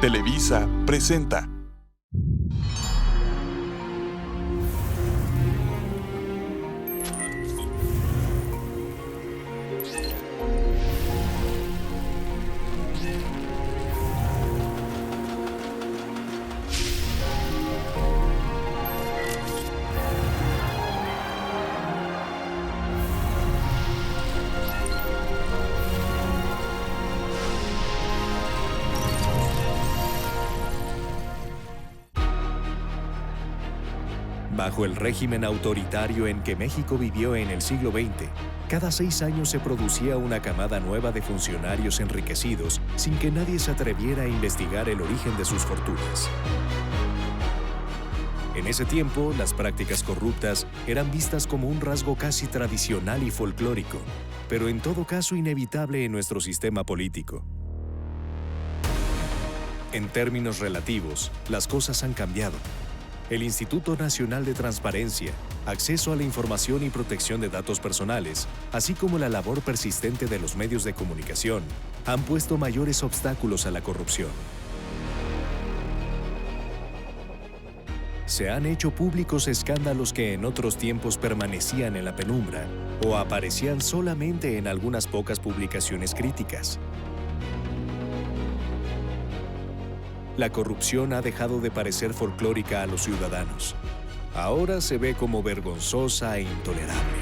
Televisa presenta. Bajo el régimen autoritario en que México vivió en el siglo XX, cada 6 años se producía una camada nueva de funcionarios enriquecidos sin que nadie se atreviera a investigar el origen de sus fortunas. En ese tiempo, las prácticas corruptas eran vistas como un rasgo casi tradicional y folclórico, pero en todo caso inevitable en nuestro sistema político. En términos relativos, las cosas han cambiado. El Instituto Nacional de Transparencia, Acceso a la Información y Protección de Datos Personales, así como la labor persistente de los medios de comunicación, han puesto mayores obstáculos a la corrupción. Se han hecho públicos escándalos que en otros tiempos permanecían en la penumbra o aparecían solamente en algunas pocas publicaciones críticas. La corrupción ha dejado de parecer folclórica a los ciudadanos. Ahora se ve como vergonzosa e intolerable.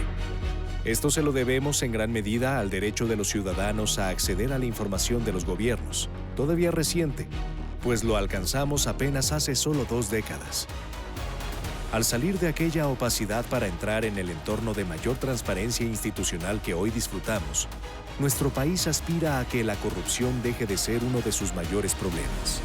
Esto se lo debemos en gran medida al derecho de los ciudadanos a acceder a la información de los gobiernos, todavía reciente, pues lo alcanzamos apenas hace solo 2 décadas. Al salir de aquella opacidad para entrar en el entorno de mayor transparencia institucional que hoy disfrutamos, nuestro país aspira a que la corrupción deje de ser uno de sus mayores problemas.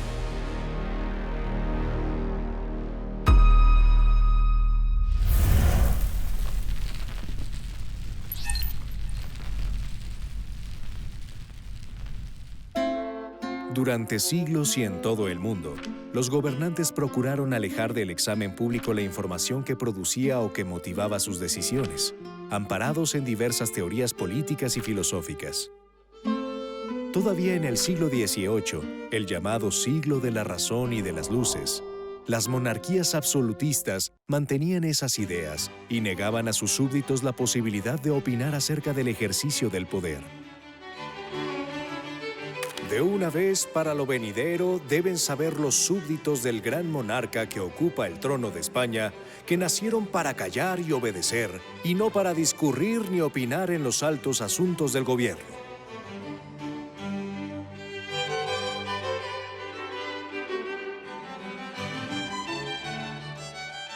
Durante siglos y en todo el mundo, los gobernantes procuraron alejar del examen público la información que producía o que motivaba sus decisiones, amparados en diversas teorías políticas y filosóficas. Todavía en el siglo XVIII, el llamado siglo de la razón y de las luces, las monarquías absolutistas mantenían esas ideas y negaban a sus súbditos la posibilidad de opinar acerca del ejercicio del poder. De una vez para lo venidero deben saber los súbditos del gran monarca que ocupa el trono de España, que nacieron para callar y obedecer, y no para discurrir ni opinar en los altos asuntos del gobierno.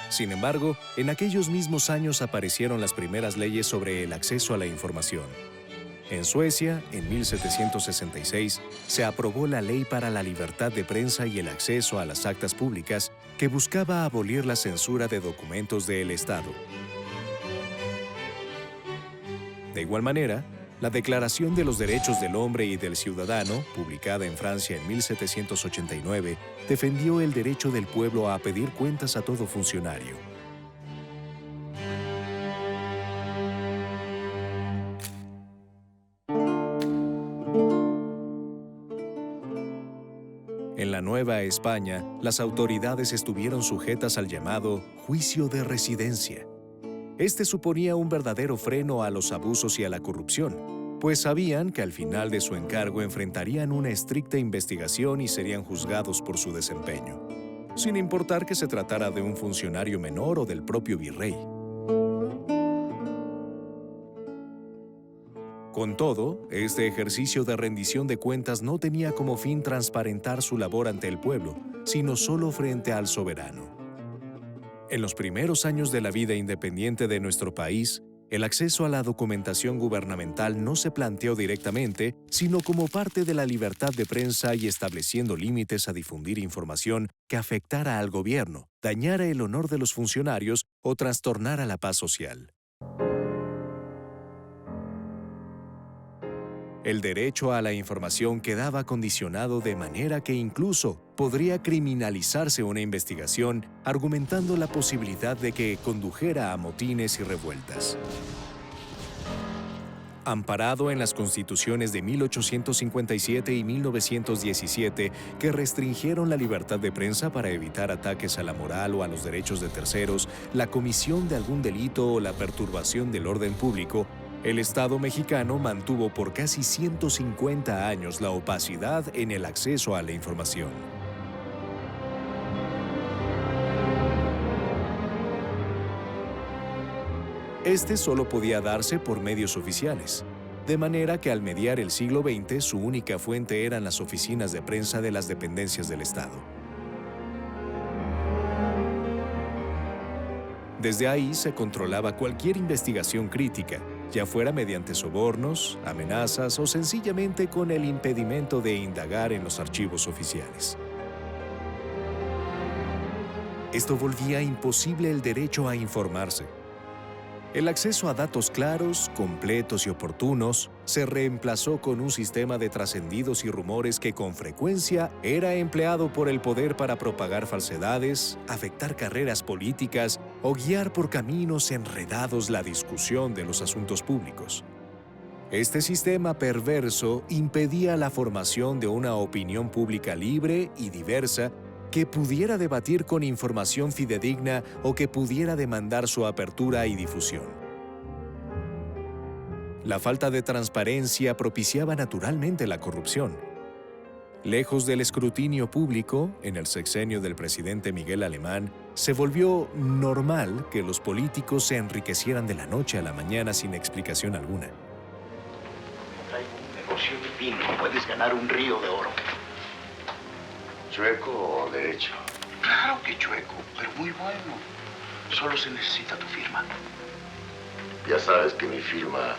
Sin embargo, en aquellos mismos años aparecieron las primeras leyes sobre el acceso a la información. En Suecia, en 1766, se aprobó la Ley para la Libertad de Prensa y el Acceso a las Actas Públicas, que buscaba abolir la censura de documentos del Estado. De igual manera, la Declaración de los Derechos del Hombre y del Ciudadano, publicada en Francia en 1789, defendió el derecho del pueblo a pedir cuentas a todo funcionario. En la Nueva España, las autoridades estuvieron sujetas al llamado juicio de residencia. Este suponía un verdadero freno a los abusos y a la corrupción, pues sabían que al final de su encargo enfrentarían una estricta investigación y serían juzgados por su desempeño, sin importar que se tratara de un funcionario menor o del propio virrey. Con todo, este ejercicio de rendición de cuentas no tenía como fin transparentar su labor ante el pueblo, sino solo frente al soberano. En los primeros años de la vida independiente de nuestro país, el acceso a la documentación gubernamental no se planteó directamente, sino como parte de la libertad de prensa y estableciendo límites a difundir información que afectara al gobierno, dañara el honor de los funcionarios o trastornara la paz social. El derecho a la información quedaba condicionado de manera que incluso podría criminalizarse una investigación, argumentando la posibilidad de que condujera a motines y revueltas. Amparado en las constituciones de 1857 y 1917 que restringieron la libertad de prensa para evitar ataques a la moral o a los derechos de terceros, la comisión de algún delito o la perturbación del orden público, el Estado mexicano mantuvo por casi 150 años la opacidad en el acceso a la información. Este solo podía darse por medios oficiales, de manera que al mediar el siglo XX su única fuente eran las oficinas de prensa de las dependencias del Estado. Desde ahí se controlaba cualquier investigación crítica, ya fuera mediante sobornos, amenazas o sencillamente con el impedimento de indagar en los archivos oficiales. Esto volvía imposible el derecho a informarse. El acceso a datos claros, completos y oportunos se reemplazó con un sistema de trascendidos y rumores que con frecuencia era empleado por el poder para propagar falsedades, afectar carreras políticas o guiar por caminos enredados la discusión de los asuntos públicos. Este sistema perverso impedía la formación de una opinión pública libre y diversa que pudiera debatir con información fidedigna o que pudiera demandar su apertura y difusión. La falta de transparencia propiciaba naturalmente la corrupción. Lejos del escrutinio público, en el sexenio del presidente Miguel Alemán, se volvió normal que los políticos se enriquecieran de la noche a la mañana sin explicación alguna. Traigo un negocio divino, puedes ganar un río de oro. ¿Chueco o derecho? Claro que chueco, pero muy bueno. Solo se necesita tu firma. Ya sabes que mi firma...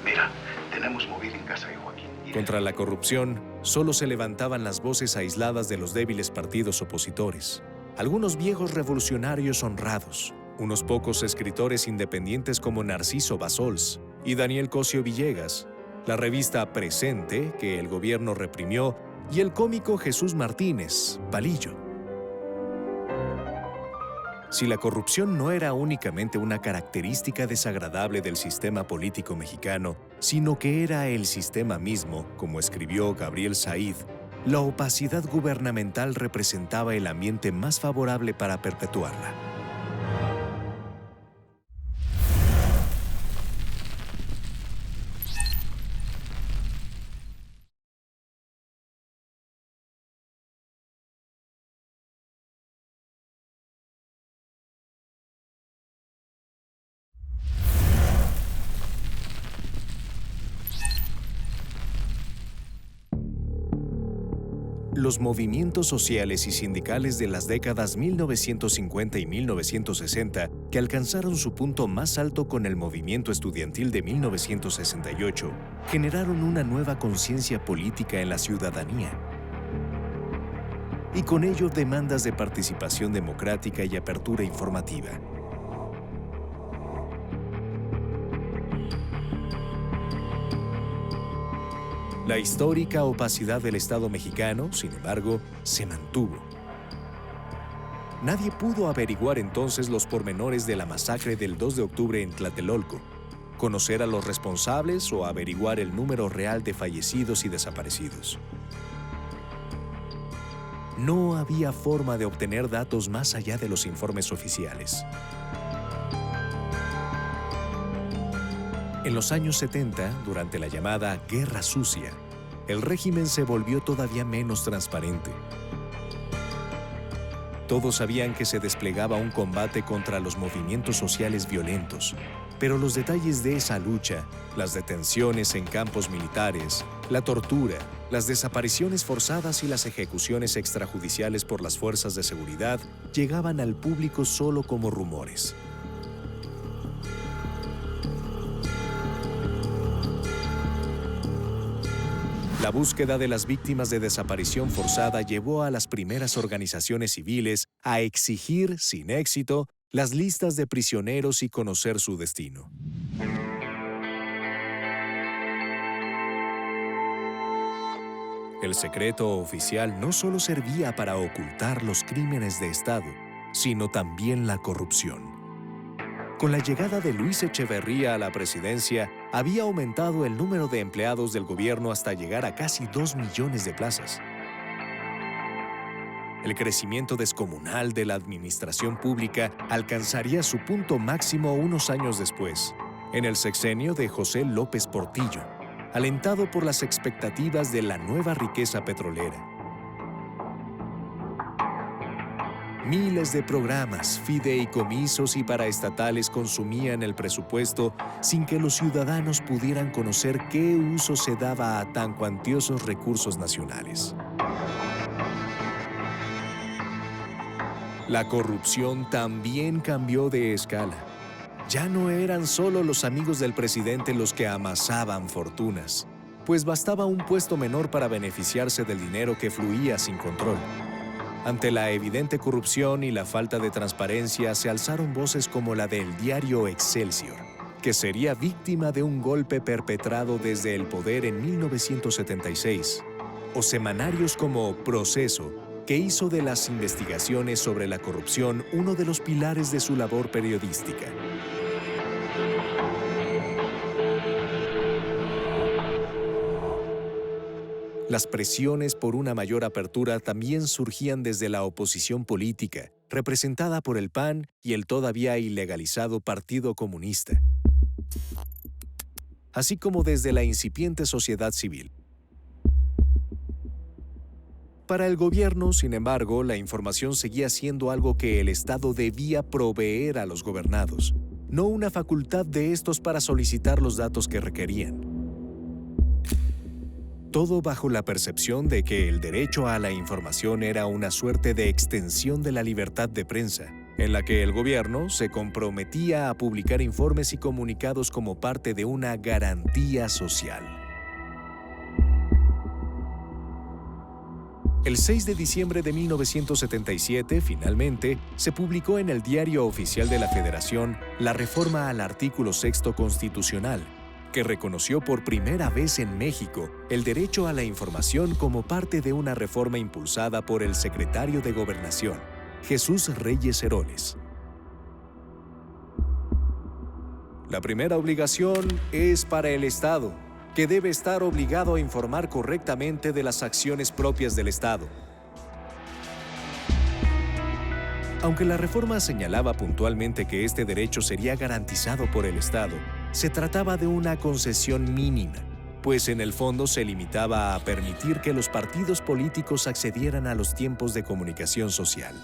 Mira, tenemos móvil en casa de Joaquín. Contra la corrupción, solo se levantaban las voces aisladas de los débiles partidos opositores, algunos viejos revolucionarios honrados, unos pocos escritores independientes como Narciso Bassols y Daniel Cosio Villegas, la revista Presente, que el gobierno reprimió, y el cómico Jesús Martínez, Palillo. Si la corrupción no era únicamente una característica desagradable del sistema político mexicano, sino que era el sistema mismo, como escribió Gabriel Said, la opacidad gubernamental representaba el ambiente más favorable para perpetuarla. Los movimientos sociales y sindicales de las décadas 1950 y 1960, que alcanzaron su punto más alto con el movimiento estudiantil de 1968, generaron una nueva conciencia política en la ciudadanía. Y con ello demandas de participación democrática y apertura informativa. La histórica opacidad del Estado mexicano, sin embargo, se mantuvo. Nadie pudo averiguar entonces los pormenores de la masacre del 2 de octubre en Tlatelolco, conocer a los responsables o averiguar el número real de fallecidos y desaparecidos. No había forma de obtener datos más allá de los informes oficiales. En los años 70, durante la llamada Guerra Sucia, el régimen se volvió todavía menos transparente. Todos sabían que se desplegaba un combate contra los movimientos sociales violentos, pero los detalles de esa lucha, las detenciones en campos militares, la tortura, las desapariciones forzadas y las ejecuciones extrajudiciales por las fuerzas de seguridad llegaban al público solo como rumores. La búsqueda de las víctimas de desaparición forzada llevó a las primeras organizaciones civiles a exigir, sin éxito, las listas de prisioneros y conocer su destino. El secreto oficial no solo servía para ocultar los crímenes de Estado, sino también la corrupción. Con la llegada de Luis Echeverría a la presidencia, había aumentado el número de empleados del gobierno hasta llegar a casi 2 millones de plazas. El crecimiento descomunal de la administración pública alcanzaría su punto máximo unos años después, en el sexenio de José López Portillo, alentado por las expectativas de la nueva riqueza petrolera. Miles de programas, fideicomisos y paraestatales consumían el presupuesto sin que los ciudadanos pudieran conocer qué uso se daba a tan cuantiosos recursos nacionales. La corrupción también cambió de escala. Ya no eran solo los amigos del presidente los que amasaban fortunas, pues bastaba un puesto menor para beneficiarse del dinero que fluía sin control. Ante la evidente corrupción y la falta de transparencia, se alzaron voces como la del diario Excelsior, que sería víctima de un golpe perpetrado desde el poder en 1976, o semanarios como Proceso, que hizo de las investigaciones sobre la corrupción uno de los pilares de su labor periodística. Las presiones por una mayor apertura también surgían desde la oposición política, representada por el PAN y el todavía ilegalizado Partido Comunista, así como desde la incipiente sociedad civil. Para el gobierno, sin embargo, la información seguía siendo algo que el Estado debía proveer a los gobernados, no una facultad de estos para solicitar los datos que requerían. Todo bajo la percepción de que el derecho a la información era una suerte de extensión de la libertad de prensa, en la que el gobierno se comprometía a publicar informes y comunicados como parte de una garantía social. El 6 de diciembre de 1977, finalmente, se publicó en el Diario Oficial de la Federación la reforma al artículo 6º constitucional, que reconoció por primera vez en México el derecho a la información como parte de una reforma impulsada por el secretario de Gobernación, Jesús Reyes Heroles. La primera obligación es para el Estado, que debe estar obligado a informar correctamente de las acciones propias del Estado. Aunque la reforma señalaba puntualmente que este derecho sería garantizado por el Estado, se trataba de una concesión mínima, pues en el fondo se limitaba a permitir que los partidos políticos accedieran a los tiempos de comunicación social.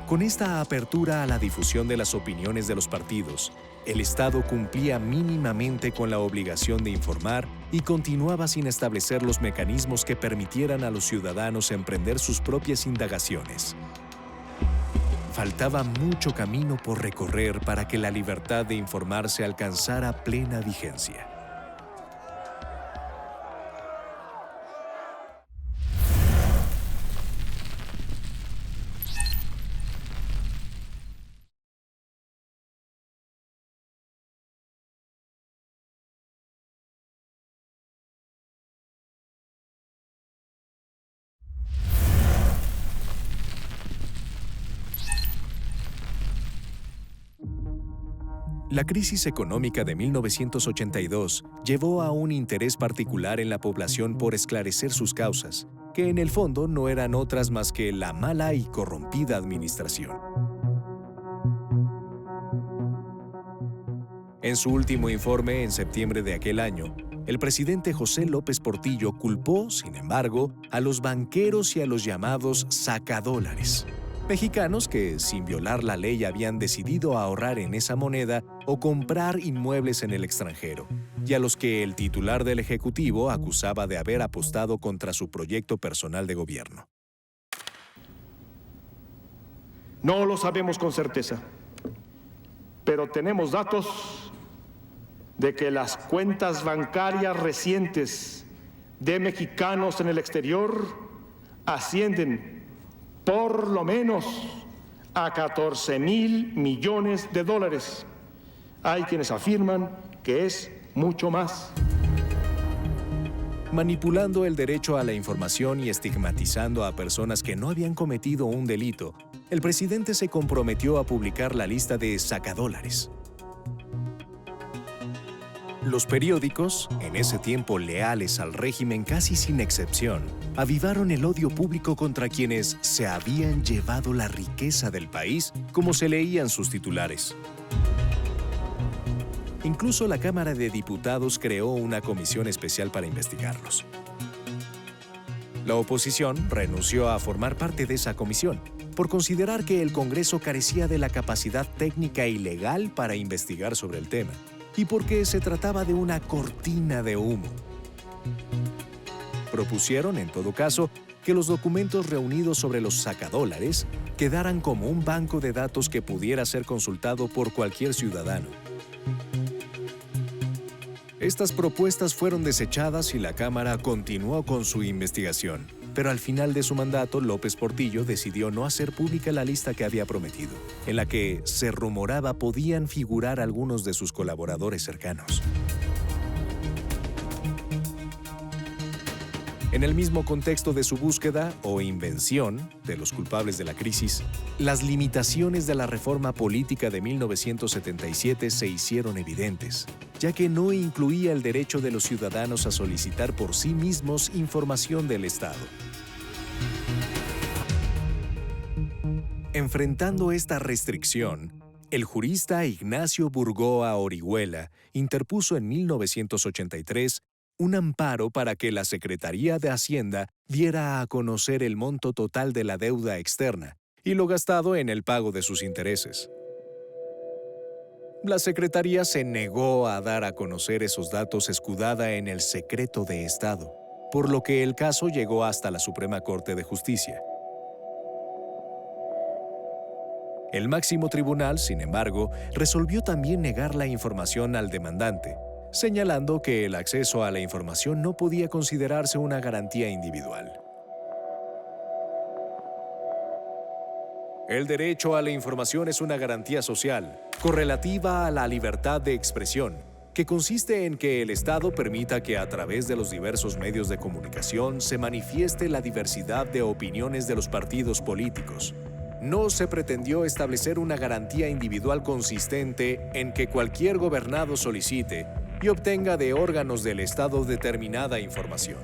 Con esta apertura a la difusión de las opiniones de los partidos, el Estado cumplía mínimamente con la obligación de informar y continuaba sin establecer los mecanismos que permitieran a los ciudadanos emprender sus propias indagaciones. Faltaba mucho camino por recorrer para que la libertad de informarse alcanzara plena vigencia. La crisis económica de 1982 llevó a un interés particular en la población por esclarecer sus causas, que en el fondo no eran otras más que la mala y corrompida administración. En su último informe, en septiembre de aquel año, el presidente José López Portillo culpó, sin embargo, a los banqueros y a los llamados sacadólares, mexicanos que, sin violar la ley, habían decidido ahorrar en esa moneda o comprar inmuebles en el extranjero, y a los que el titular del Ejecutivo acusaba de haber apostado contra su proyecto personal de gobierno. No lo sabemos con certeza, pero tenemos datos de que las cuentas bancarias recientes de mexicanos en el exterior ascienden por lo menos a 14,000 millones de dólares. Hay quienes afirman que es mucho más. Manipulando el derecho a la información y estigmatizando a personas que no habían cometido un delito, el presidente se comprometió a publicar la lista de sacadólares. Los periódicos, en ese tiempo leales al régimen casi sin excepción, avivaron el odio público contra quienes se habían llevado la riqueza del país, como se leían sus titulares. Incluso la Cámara de Diputados creó una comisión especial para investigarlos. La oposición renunció a formar parte de esa comisión, por considerar que el Congreso carecía de la capacidad técnica y legal para investigar sobre el tema, y porque se trataba de una cortina de humo. Propusieron, en todo caso, que los documentos reunidos sobre los sacadólares quedaran como un banco de datos que pudiera ser consultado por cualquier ciudadano. Estas propuestas fueron desechadas y la Cámara continuó con su investigación. Pero al final de su mandato, López Portillo decidió no hacer pública la lista que había prometido, en la que se rumoraba podían figurar algunos de sus colaboradores cercanos. En el mismo contexto de su búsqueda o invención de los culpables de la crisis, las limitaciones de la reforma política de 1977 se hicieron evidentes, ya que no incluía el derecho de los ciudadanos a solicitar por sí mismos información del Estado. Enfrentando esta restricción, el jurista Ignacio Burgoa Orihuela interpuso en 1983 un amparo para que la Secretaría de Hacienda diera a conocer el monto total de la deuda externa y lo gastado en el pago de sus intereses. La Secretaría se negó a dar a conocer esos datos escudada en el secreto de Estado, por lo que el caso llegó hasta la Suprema Corte de Justicia. El máximo tribunal, sin embargo, resolvió también negar la información al demandante, señalando que el acceso a la información no podía considerarse una garantía individual. El derecho a la información es una garantía social, correlativa a la libertad de expresión, que consiste en que el Estado permita que a través de los diversos medios de comunicación se manifieste la diversidad de opiniones de los partidos políticos. No se pretendió establecer una garantía individual consistente en que cualquier gobernado solicite y obtenga de órganos del Estado determinada información.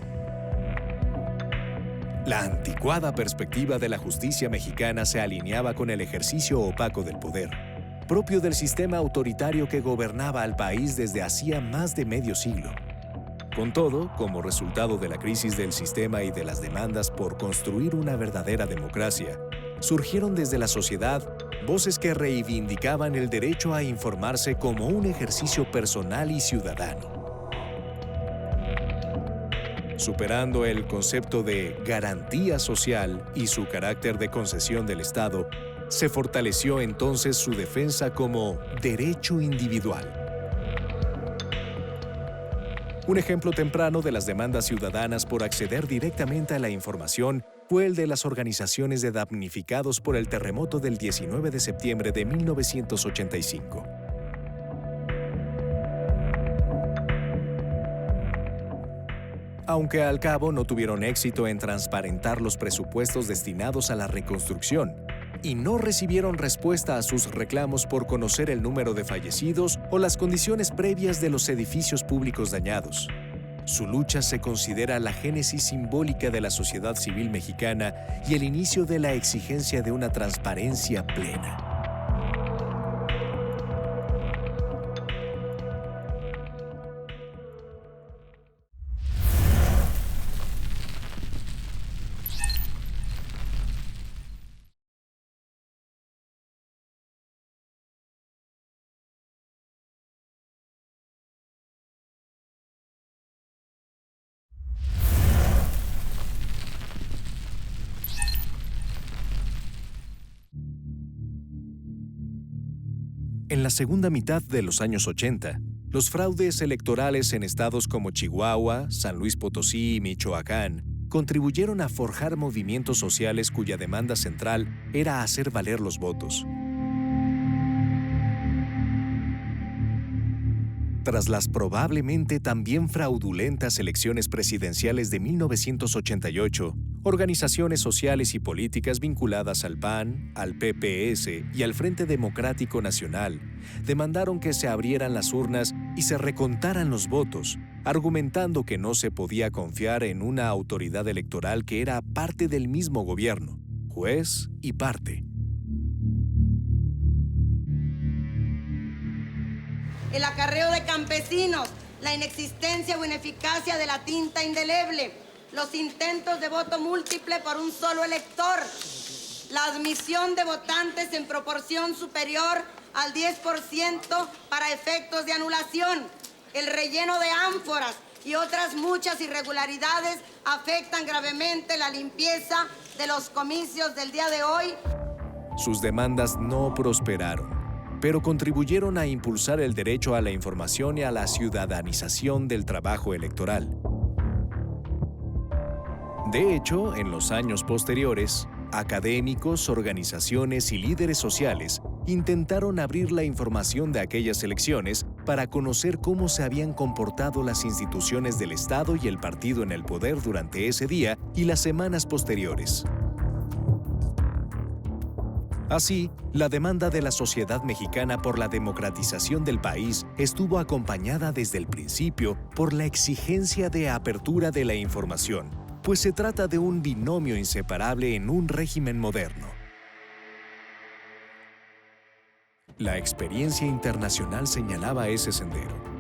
La anticuada perspectiva de la justicia mexicana se alineaba con el ejercicio opaco del poder, propio del sistema autoritario que gobernaba al país desde hacía más de medio siglo. Con todo, como resultado de la crisis del sistema y de las demandas por construir una verdadera democracia, surgieron desde la sociedad voces que reivindicaban el derecho a informarse como un ejercicio personal y ciudadano. Superando el concepto de garantía social y su carácter de concesión del Estado, se fortaleció entonces su defensa como derecho individual. Un ejemplo temprano de las demandas ciudadanas por acceder directamente a la información fue el de las organizaciones de damnificados por el terremoto del 19 de septiembre de 1985. Aunque al cabo no tuvieron éxito en transparentar los presupuestos destinados a la reconstrucción y no recibieron respuesta a sus reclamos por conocer el número de fallecidos o las condiciones previas de los edificios públicos dañados. Su lucha se considera la génesis simbólica de la sociedad civil mexicana y el inicio de la exigencia de una transparencia plena. En la segunda mitad de los años 80, los fraudes electorales en estados como Chihuahua, San Luis Potosí y Michoacán contribuyeron a forjar movimientos sociales cuya demanda central era hacer valer los votos. Tras las probablemente también fraudulentas elecciones presidenciales de 1988, Organizaciones sociales y políticas vinculadas al PAN, al PPS y al Frente Democrático Nacional demandaron que se abrieran las urnas y se recontaran los votos, argumentando que no se podía confiar en una autoridad electoral que era parte del mismo gobierno, juez y parte. El acarreo de campesinos, la inexistencia o ineficacia de la tinta indeleble, los intentos de voto múltiple por un solo elector, la admisión de votantes en proporción superior al 10% para efectos de anulación, el relleno de ánforas y otras muchas irregularidades afectan gravemente la limpieza de los comicios del día de hoy. Sus demandas no prosperaron, pero contribuyeron a impulsar el derecho a la información y a la ciudadanización del trabajo electoral. De hecho, en los años posteriores, académicos, organizaciones y líderes sociales intentaron abrir la información de aquellas elecciones para conocer cómo se habían comportado las instituciones del Estado y el partido en el poder durante ese día y las semanas posteriores. Así, la demanda de la sociedad mexicana por la democratización del país estuvo acompañada desde el principio por la exigencia de apertura de la información, pues se trata de un binomio inseparable en un régimen moderno. La experiencia internacional señalaba ese sendero.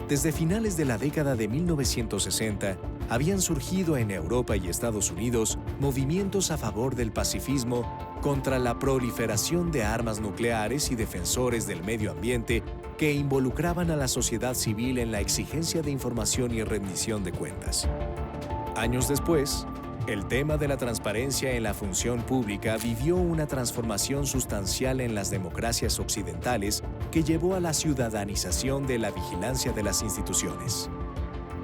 Desde finales de la década de 1960, habían surgido en Europa y Estados Unidos movimientos a favor del pacifismo, contra la proliferación de armas nucleares y defensores del medio ambiente que involucraban a la sociedad civil en la exigencia de información y rendición de cuentas. Años después, el tema de la transparencia en la función pública vivió una transformación sustancial en las democracias occidentales que llevó a la ciudadanización de la vigilancia de las instituciones.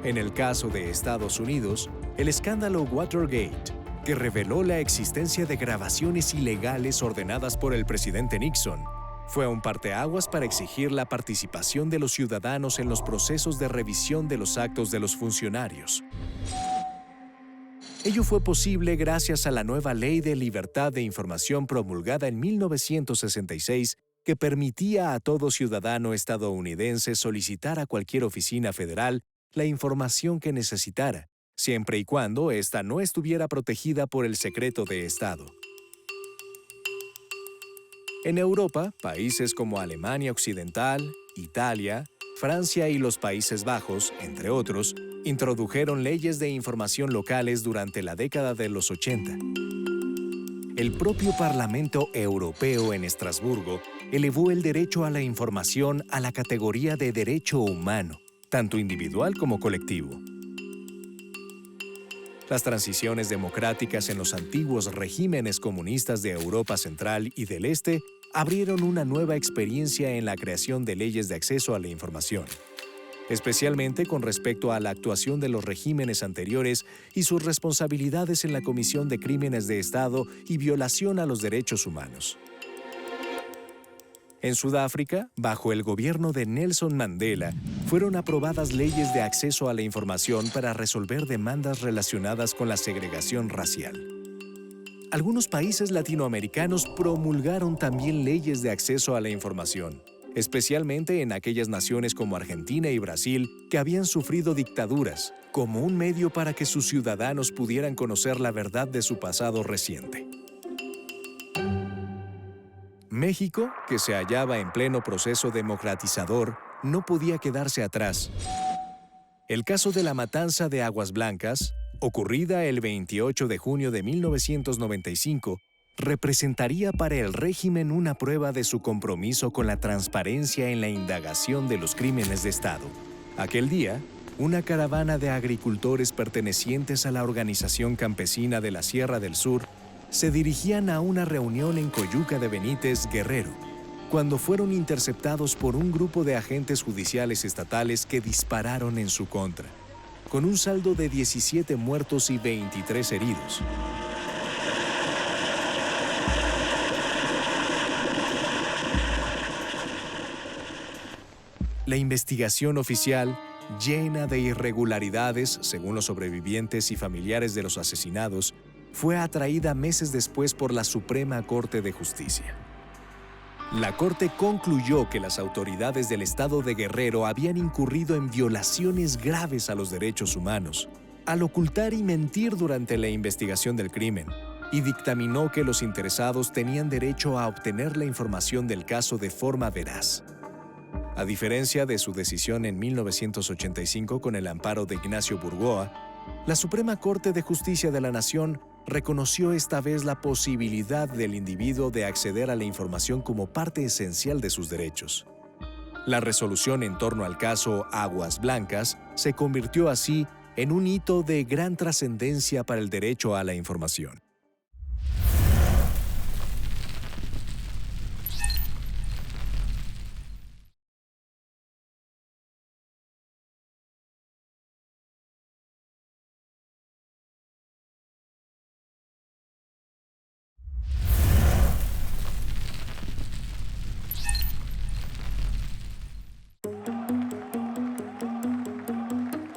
En el caso de Estados Unidos, el escándalo Watergate, que reveló la existencia de grabaciones ilegales ordenadas por el presidente Nixon, fue un parteaguas para exigir la participación de los ciudadanos en los procesos de revisión de los actos de los funcionarios. Ello fue posible gracias a la nueva Ley de Libertad de Información promulgada en 1966, que permitía a todo ciudadano estadounidense solicitar a cualquier oficina federal la información que necesitara, siempre y cuando ésta no estuviera protegida por el secreto de Estado. En Europa, países como Alemania Occidental, Italia, Francia y los Países Bajos, entre otros, introdujeron leyes de información locales durante la década de los 80. El propio Parlamento Europeo en Estrasburgo elevó el derecho a la información a la categoría de derecho humano, tanto individual como colectivo. Las transiciones democráticas en los antiguos regímenes comunistas de Europa Central y del Este abrieron una nueva experiencia en la creación de leyes de acceso a la información, especialmente con respecto a la actuación de los regímenes anteriores y sus responsabilidades en la comisión de crímenes de Estado y violación a los derechos humanos. En Sudáfrica, bajo el gobierno de Nelson Mandela, fueron aprobadas leyes de acceso a la información para resolver demandas relacionadas con la segregación racial. Algunos países latinoamericanos promulgaron también leyes de acceso a la información, especialmente en aquellas naciones como Argentina y Brasil que habían sufrido dictaduras, como un medio para que sus ciudadanos pudieran conocer la verdad de su pasado reciente. México, que se hallaba en pleno proceso democratizador, no podía quedarse atrás. El caso de la matanza de Aguas Blancas, ocurrida el 28 de junio de 1995, representaría para el régimen una prueba de su compromiso con la transparencia en la indagación de los crímenes de Estado. Aquel día, una caravana de agricultores pertenecientes a la Organización Campesina de la Sierra del Sur se dirigían a una reunión en Coyuca de Benítez, Guerrero, cuando fueron interceptados por un grupo de agentes judiciales estatales que dispararon en su contra, con un saldo de 17 muertos y 23 heridos. La investigación oficial, llena de irregularidades, según los sobrevivientes y familiares de los asesinados, fue atraída meses después por la Suprema Corte de Justicia. La Corte concluyó que las autoridades del Estado de Guerrero habían incurrido en violaciones graves a los derechos humanos, al ocultar y mentir durante la investigación del crimen, y dictaminó que los interesados tenían derecho a obtener la información del caso de forma veraz. A diferencia de su decisión en 1985 con el amparo de Ignacio Burgoa, la Suprema Corte de Justicia de la Nación reconoció esta vez la posibilidad del individuo de acceder a la información como parte esencial de sus derechos. La resolución en torno al caso Aguas Blancas se convirtió así en un hito de gran trascendencia para el derecho a la información.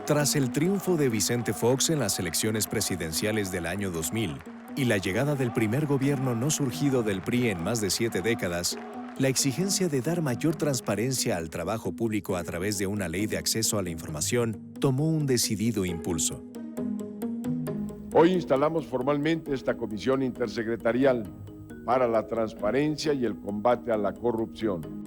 Tras el triunfo de Vicente Fox en las elecciones presidenciales del año 2000 y la llegada del primer gobierno no surgido del PRI en más de 7 décadas, la exigencia de dar mayor transparencia al trabajo público a través de una ley de acceso a la información tomó un decidido impulso. Hoy instalamos formalmente esta Comisión Intersecretarial para la Transparencia y el Combate a la Corrupción.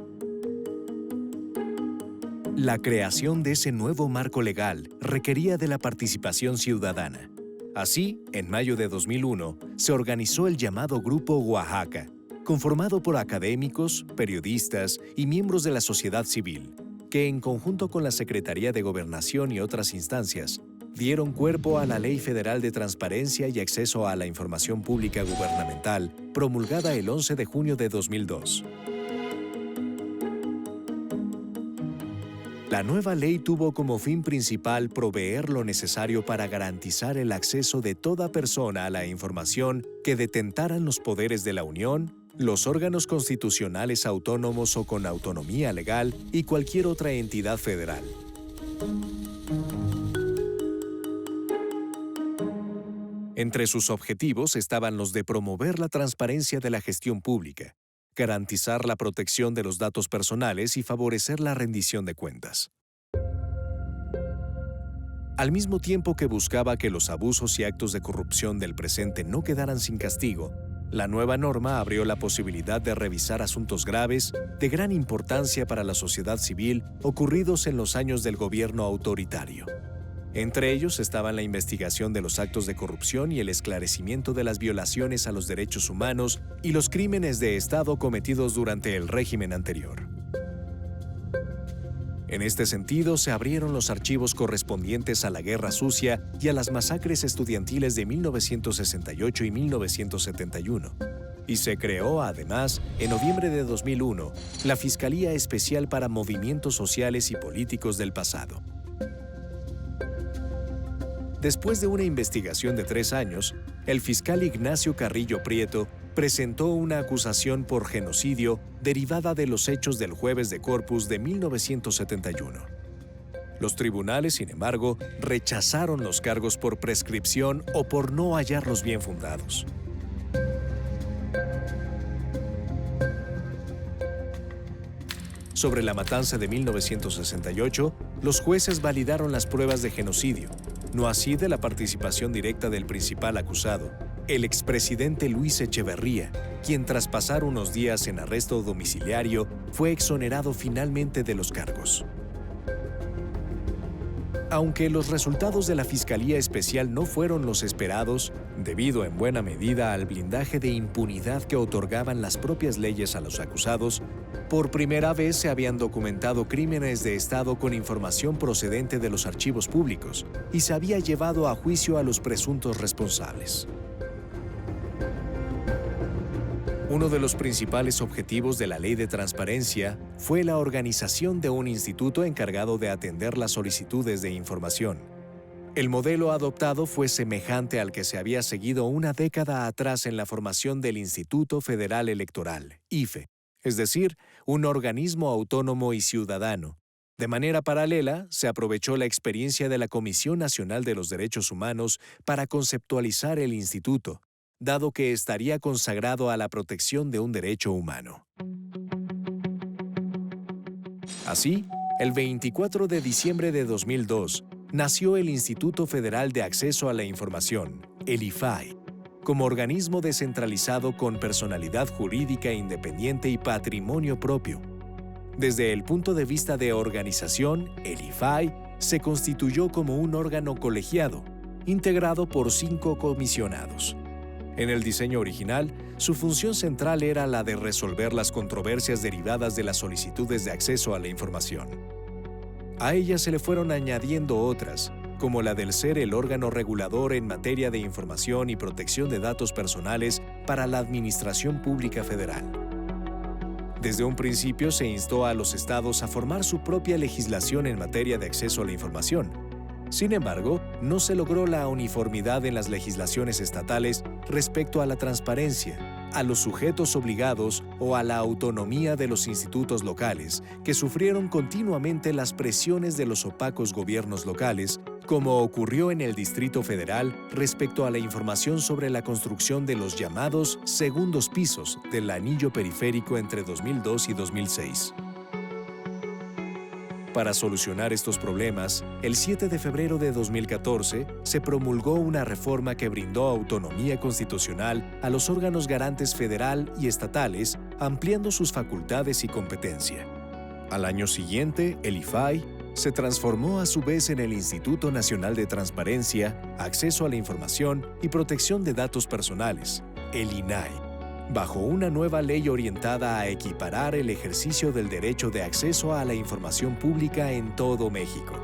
La creación de ese nuevo marco legal requería de la participación ciudadana. Así, en mayo de 2001, se organizó el llamado Grupo Oaxaca, conformado por académicos, periodistas y miembros de la sociedad civil, que en conjunto con la Secretaría de Gobernación y otras instancias, dieron cuerpo a la Ley Federal de Transparencia y Acceso a la Información Pública Gubernamental, promulgada el 11 de junio de 2002. La nueva ley tuvo como fin principal proveer lo necesario para garantizar el acceso de toda persona a la información que detentaran los poderes de la Unión, los órganos constitucionales autónomos o con autonomía legal y cualquier otra entidad federal. Entre sus objetivos estaban los de promover la transparencia de la gestión pública, garantizar la protección de los datos personales y favorecer la rendición de cuentas. Al mismo tiempo que buscaba que los abusos y actos de corrupción del presente no quedaran sin castigo, la nueva norma abrió la posibilidad de revisar asuntos graves, de gran importancia para la sociedad civil, ocurridos en los años del gobierno autoritario. Entre ellos estaban la investigación de los actos de corrupción y el esclarecimiento de las violaciones a los derechos humanos y los crímenes de Estado cometidos durante el régimen anterior. En este sentido, se abrieron los archivos correspondientes a la Guerra Sucia y a las masacres estudiantiles de 1968 y 1971. Y se creó, además, en noviembre de 2001, la Fiscalía Especial para Movimientos Sociales y Políticos del Pasado. Después de una investigación de 3 años, el fiscal Ignacio Carrillo Prieto presentó una acusación por genocidio derivada de los hechos del Jueves de Corpus de 1971. Los tribunales, sin embargo, rechazaron los cargos por prescripción o por no hallarlos bien fundados. Sobre la matanza de 1968, los jueces validaron las pruebas de genocidio, no así de la participación directa del principal acusado, el expresidente Luis Echeverría, quien tras pasar unos días en arresto domiciliario, fue exonerado finalmente de los cargos. Aunque los resultados de la Fiscalía Especial no fueron los esperados, debido en buena medida al blindaje de impunidad que otorgaban las propias leyes a los acusados, por primera vez se habían documentado crímenes de Estado con información procedente de los archivos públicos y se había llevado a juicio a los presuntos responsables. Uno de los principales objetivos de la Ley de Transparencia fue la organización de un instituto encargado de atender las solicitudes de información. El modelo adoptado fue semejante al que se había seguido una década atrás en la formación del Instituto Federal Electoral, IFE, es decir, un organismo autónomo y ciudadano, De manera paralela, se aprovechó la experiencia de la Comisión Nacional de los Derechos Humanos para conceptualizar el instituto, dado que estaría consagrado a la protección de un derecho humano. Así, el 24 de diciembre de 2002, nació el Instituto Federal de Acceso a la Información, el IFAI, como organismo descentralizado con personalidad jurídica independiente y patrimonio propio. Desde el punto de vista de organización, el IFAI se constituyó como un órgano colegiado, integrado por 5 comisionados. En el diseño original, su función central era la de resolver las controversias derivadas de las solicitudes de acceso a la información. A ellas se le fueron añadiendo otras, como la del ser el órgano regulador en materia de información y protección de datos personales para la Administración Pública Federal. Desde un principio se instó a los estados a formar su propia legislación en materia de acceso a la información. Sin embargo, no se logró la uniformidad en las legislaciones estatales respecto a la transparencia, a los sujetos obligados o a la autonomía de los institutos locales, que sufrieron continuamente las presiones de los opacos gobiernos locales, como ocurrió en el Distrito Federal respecto a la información sobre la construcción de los llamados segundos pisos del anillo periférico entre 2002 y 2006. Para solucionar estos problemas, el 7 de febrero de 2014 se promulgó una reforma que brindó autonomía constitucional a los órganos garantes federal y estatales, ampliando sus facultades y competencia. Al año siguiente, el IFAI se transformó a su vez en el Instituto Nacional de Transparencia, Acceso a la Información y Protección de Datos Personales, el INAI, bajo una nueva ley orientada a equiparar el ejercicio del derecho de acceso a la información pública en todo México.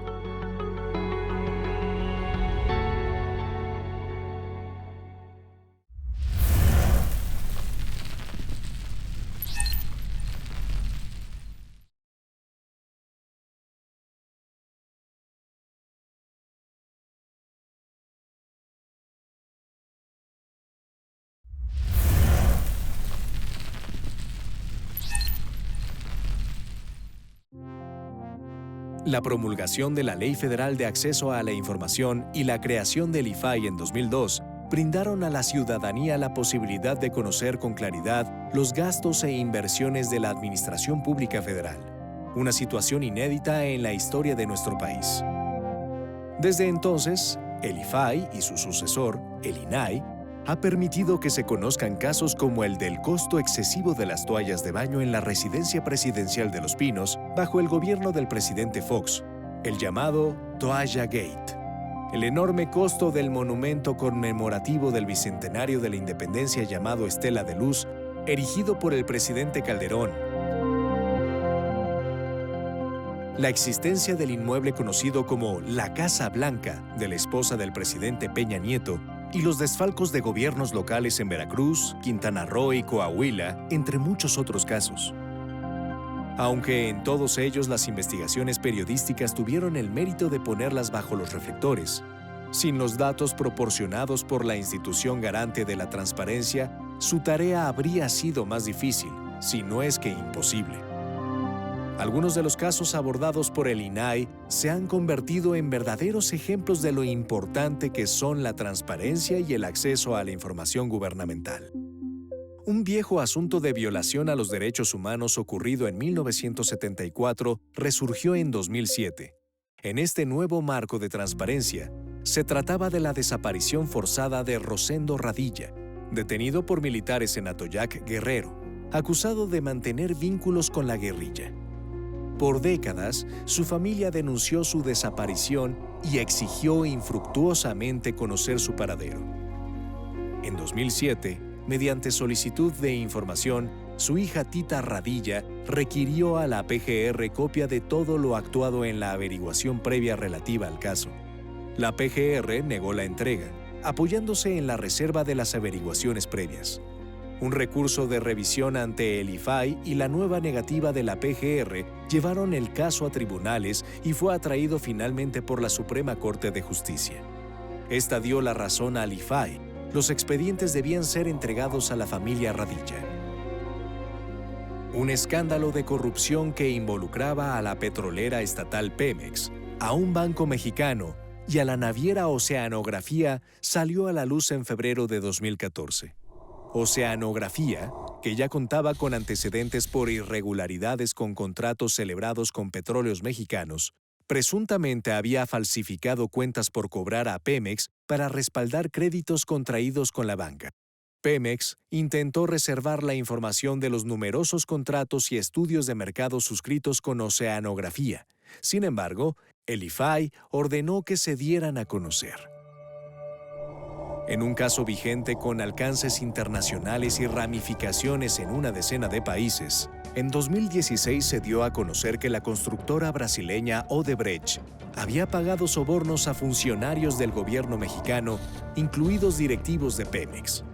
La promulgación de la Ley Federal de Acceso a la Información y la creación del IFAI en 2002 brindaron a la ciudadanía la posibilidad de conocer con claridad los gastos e inversiones de la Administración Pública Federal, una situación inédita en la historia de nuestro país. Desde entonces, el IFAI y su sucesor, el INAI, ha permitido que se conozcan casos como el del costo excesivo de las toallas de baño en la residencia presidencial de Los Pinos bajo el gobierno del presidente Fox, el llamado Toalla Gate, el enorme costo del monumento conmemorativo del Bicentenario de la Independencia llamado Estela de Luz, erigido por el presidente Calderón, la existencia del inmueble conocido como la Casa Blanca de la esposa del presidente Peña Nieto, y los desfalcos de gobiernos locales en Veracruz, Quintana Roo y Coahuila, entre muchos otros casos. Aunque en todos ellos las investigaciones periodísticas tuvieron el mérito de ponerlas bajo los reflectores, sin los datos proporcionados por la institución garante de la transparencia, su tarea habría sido más difícil, si no es que imposible. Algunos de los casos abordados por el INAI se han convertido en verdaderos ejemplos de lo importante que son la transparencia y el acceso a la información gubernamental. Un viejo asunto de violación a los derechos humanos ocurrido en 1974 resurgió en 2007. En este nuevo marco de transparencia, se trataba de la desaparición forzada de Rosendo Radilla, detenido por militares en Atoyac, Guerrero, acusado de mantener vínculos con la guerrilla. Por décadas, su familia denunció su desaparición y exigió infructuosamente conocer su paradero. En 2007, mediante solicitud de información, su hija Tita Radilla requirió a la PGR copia de todo lo actuado en la averiguación previa relativa al caso. La PGR negó la entrega, apoyándose en la reserva de las averiguaciones previas. Un recurso de revisión ante el IFAI y la nueva negativa de la PGR llevaron el caso a tribunales y fue atraído finalmente por la Suprema Corte de Justicia. Esta dio la razón al IFAI. Los expedientes debían ser entregados a la familia Radilla. Un escándalo de corrupción que involucraba a la petrolera estatal Pemex, a un banco mexicano y a la naviera Oceanografía salió a la luz en febrero de 2014. Oceanografía, que ya contaba con antecedentes por irregularidades con contratos celebrados con petróleos mexicanos, presuntamente había falsificado cuentas por cobrar a Pemex para respaldar créditos contraídos con la banca. Pemex intentó reservar la información de los numerosos contratos y estudios de mercado suscritos con Oceanografía. Sin embargo, el IFAI ordenó que se dieran a conocer. En un caso vigente con alcances internacionales y ramificaciones en una decena de países, en 2016 se dio a conocer que la constructora brasileña Odebrecht había pagado sobornos a funcionarios del gobierno mexicano, incluidos directivos de Pemex.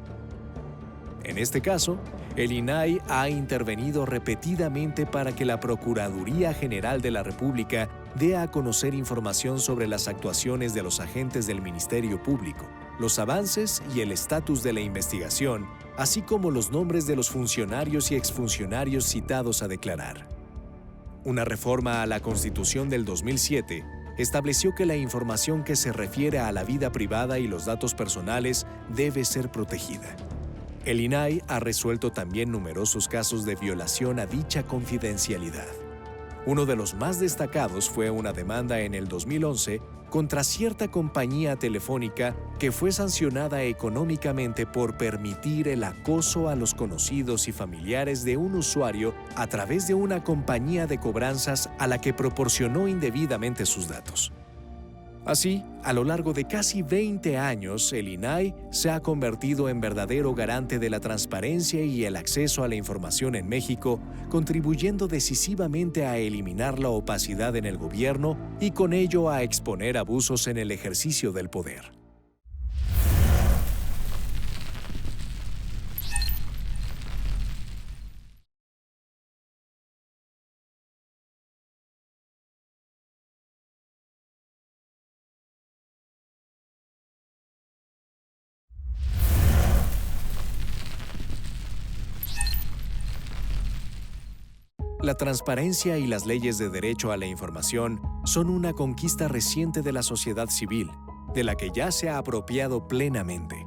En este caso, el INAI ha intervenido repetidamente para que la Procuraduría General de la República dé a conocer información sobre las actuaciones de los agentes del Ministerio Público, los avances y el estatus de la investigación, así como los nombres de los funcionarios y exfuncionarios citados a declarar. Una reforma a la Constitución del 2007 estableció que la información que se refiere a la vida privada y los datos personales debe ser protegida. El INAI ha resuelto también numerosos casos de violación a dicha confidencialidad. Uno de los más destacados fue una demanda en el 2011 contra cierta compañía telefónica que fue sancionada económicamente por permitir el acoso a los conocidos y familiares de un usuario a través de una compañía de cobranzas a la que proporcionó indebidamente sus datos. Así, a lo largo de casi 20 años, el INAI se ha convertido en verdadero garante de la transparencia y el acceso a la información en México, contribuyendo decisivamente a eliminar la opacidad en el gobierno y con ello a exponer abusos en el ejercicio del poder. La transparencia y las leyes de derecho a la información son una conquista reciente de la sociedad civil, de la que ya se ha apropiado plenamente.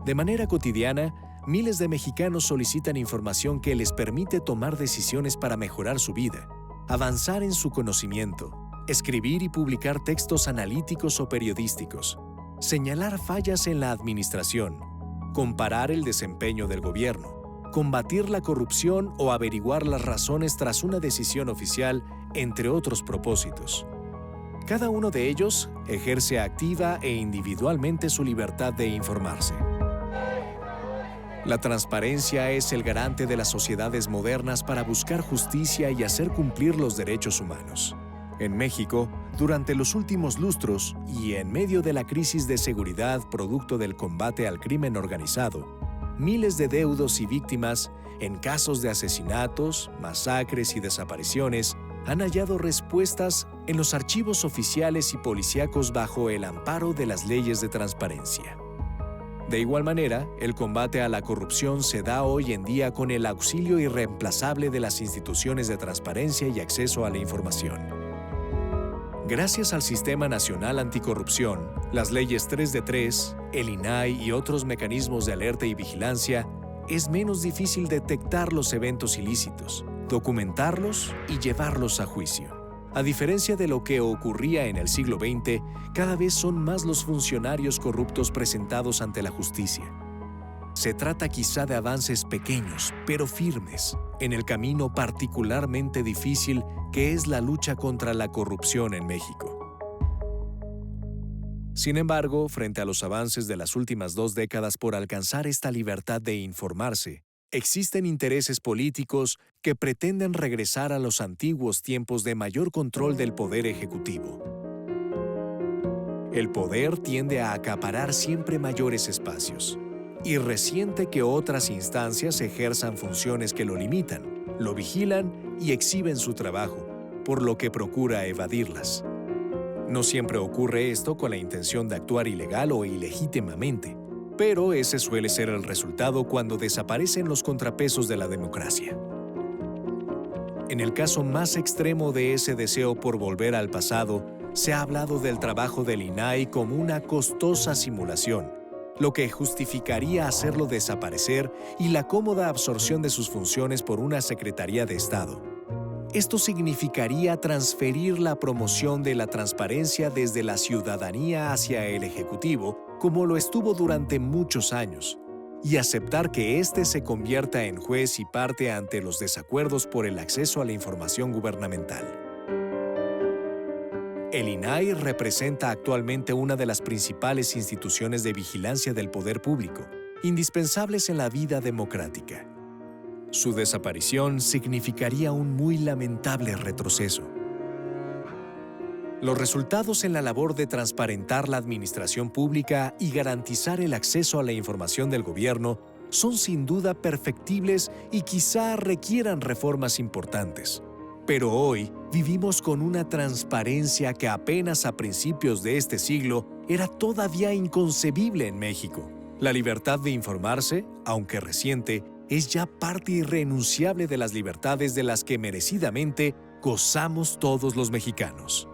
De manera cotidiana, miles de mexicanos solicitan información que les permite tomar decisiones para mejorar su vida, avanzar en su conocimiento, escribir y publicar textos analíticos o periodísticos, señalar fallas en la administración, comparar el desempeño del gobierno, combatir la corrupción o averiguar las razones tras una decisión oficial, entre otros propósitos. Cada uno de ellos ejerce activa e individualmente su libertad de informarse. La transparencia es el garante de las sociedades modernas para buscar justicia y hacer cumplir los derechos humanos. En México, durante los últimos lustros y en medio de la crisis de seguridad producto del combate al crimen organizado, miles de deudos y víctimas, en casos de asesinatos, masacres y desapariciones, han hallado respuestas en los archivos oficiales y policíacos bajo el amparo de las leyes de transparencia. De igual manera, el combate a la corrupción se da hoy en día con el auxilio irreemplazable de las instituciones de transparencia y acceso a la información. Gracias al Sistema Nacional Anticorrupción, las leyes 3 de 3, el INAI y otros mecanismos de alerta y vigilancia, es menos difícil detectar los eventos ilícitos, documentarlos y llevarlos a juicio. A diferencia de lo que ocurría en el siglo XX, cada vez son más los funcionarios corruptos presentados ante la justicia. Se trata quizá de avances pequeños, pero firmes, en el camino particularmente difícil que es la lucha contra la corrupción en México. Sin embargo, frente a los avances de las últimas 2 décadas por alcanzar esta libertad de informarse, existen intereses políticos que pretenden regresar a los antiguos tiempos de mayor control del poder ejecutivo. El poder tiende a acaparar siempre mayores espacios, y resiente que otras instancias ejerzan funciones que lo limitan, lo vigilan y exhiben su trabajo, por lo que procura evadirlas. No siempre ocurre esto con la intención de actuar ilegal o ilegítimamente, pero ese suele ser el resultado cuando desaparecen los contrapesos de la democracia. En el caso más extremo de ese deseo por volver al pasado, se ha hablado del trabajo del INAI como una costosa simulación, lo que justificaría hacerlo desaparecer y la cómoda absorción de sus funciones por una Secretaría de Estado. Esto significaría transferir la promoción de la transparencia desde la ciudadanía hacia el Ejecutivo, como lo estuvo durante muchos años, y aceptar que éste se convierta en juez y parte ante los desacuerdos por el acceso a la información gubernamental. El INAI representa actualmente una de las principales instituciones de vigilancia del poder público, indispensables en la vida democrática. Su desaparición significaría un muy lamentable retroceso. Los resultados en la labor de transparentar la administración pública y garantizar el acceso a la información del gobierno son sin duda perfectibles y quizá requieran reformas importantes. Pero hoy vivimos con una transparencia que apenas a principios de este siglo era todavía inconcebible en México. La libertad de informarse, aunque reciente, es ya parte irrenunciable de las libertades de las que merecidamente gozamos todos los mexicanos.